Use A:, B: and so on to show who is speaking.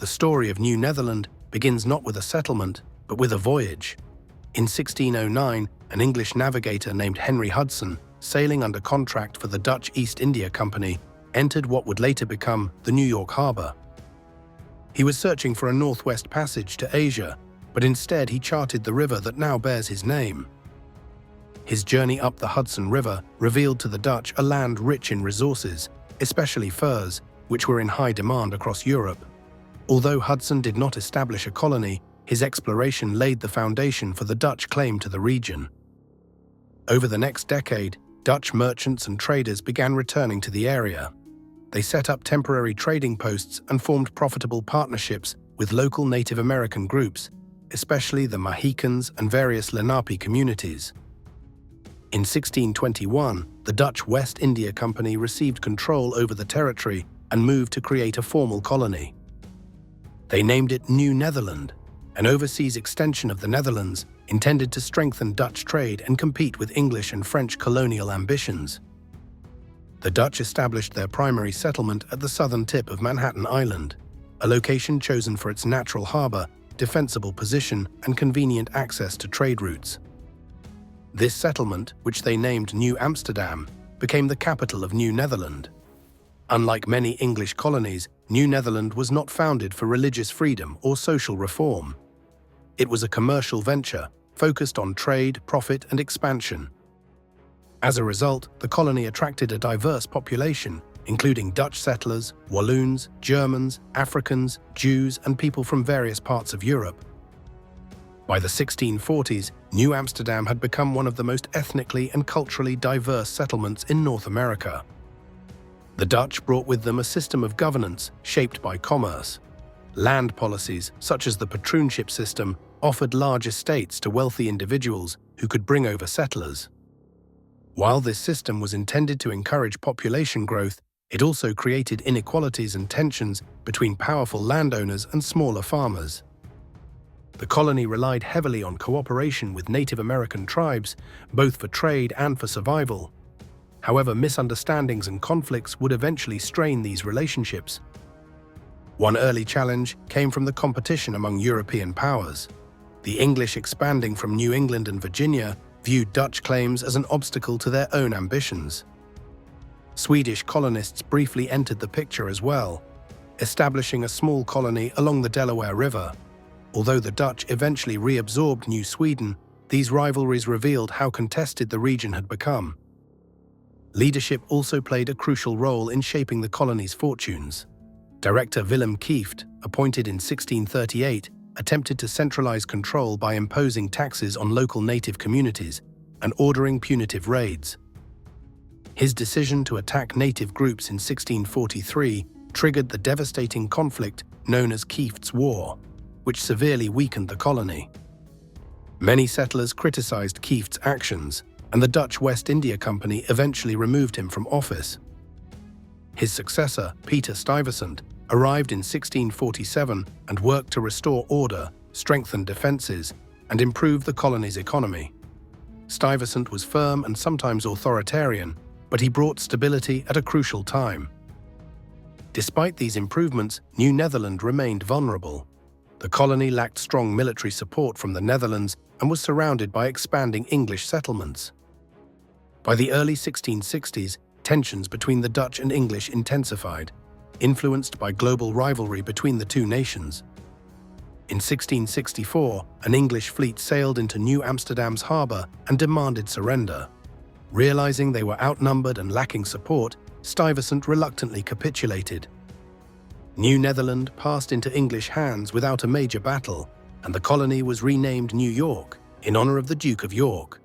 A: the story of New Netherland begins not with a settlement, but with a voyage. In 1609, an English navigator named Henry Hudson, sailing under contract for the Dutch East India Company, entered what would later become the New York harbor. He was searching for a northwest passage to Asia, but instead he charted the river that now bears his name. His journey up the Hudson River revealed to the Dutch a land rich in resources, especially furs, which were in high demand across Europe. Although Hudson did not establish a colony, his exploration laid the foundation for the Dutch claim to the region. Over the next decade, Dutch merchants and traders began returning to the area. They set up temporary trading posts and formed profitable partnerships with local Native American groups, especially the Mohicans and various Lenape communities. In 1621, the Dutch West India Company received control over the territory and moved to create a formal colony. They named it New Netherland, an overseas extension of the Netherlands intended to strengthen Dutch trade and compete with English and French colonial ambitions. The Dutch established their primary settlement at the southern tip of Manhattan Island, a location chosen for its natural harbor, defensible position, and convenient access to trade routes. This settlement, which they named New Amsterdam, became the capital of New Netherland. Unlike many English colonies, New Netherland was not founded for religious freedom or social reform. It was a commercial venture, focused on trade, profit, and expansion. As a result, the colony attracted a diverse population, including Dutch settlers, Walloons, Germans, Africans, Jews, and people from various parts of Europe. By the 1640s, New Amsterdam had become one of the most ethnically and culturally diverse settlements in North America. The Dutch brought with them a system of governance shaped by commerce. Land policies, such as the patroonship system, offered large estates to wealthy individuals who could bring over settlers. While this system was intended to encourage population growth, it also created inequalities and tensions between powerful landowners and smaller farmers. The colony relied heavily on cooperation with Native American tribes, both for trade and for survival. However, misunderstandings and conflicts would eventually strain these relationships. One early challenge came from the competition among European powers. The English expanding from New England and Virginia viewed Dutch claims as an obstacle to their own ambitions. Swedish colonists briefly entered the picture as well, establishing a small colony along the Delaware River. Although the Dutch eventually reabsorbed New Sweden, these rivalries revealed how contested the region had become. Leadership also played a crucial role in shaping the colony's fortunes. Director Willem Kieft, appointed in 1638, attempted to centralize control by imposing taxes on local native communities and ordering punitive raids. His decision to attack native groups in 1643 triggered the devastating conflict known as Kieft's War, which severely weakened the colony. Many settlers criticized Kieft's actions, and the Dutch West India Company eventually removed him from office. His successor, Peter Stuyvesant, arrived in 1647 and worked to restore order, strengthen defenses, and improve the colony's economy. Stuyvesant was firm and sometimes authoritarian, but he brought stability at a crucial time. Despite these improvements, New Netherland remained vulnerable. The colony lacked strong military support from the Netherlands and was surrounded by expanding English settlements. By the early 1660s, tensions between the Dutch and English intensified, influenced by global rivalry between the two nations. In 1664, an English fleet sailed into New Amsterdam's harbor and demanded surrender. Realizing they were outnumbered and lacking support, Stuyvesant reluctantly capitulated. New Netherland passed into English hands without a major battle, and the colony was renamed New York in honor of the Duke of York.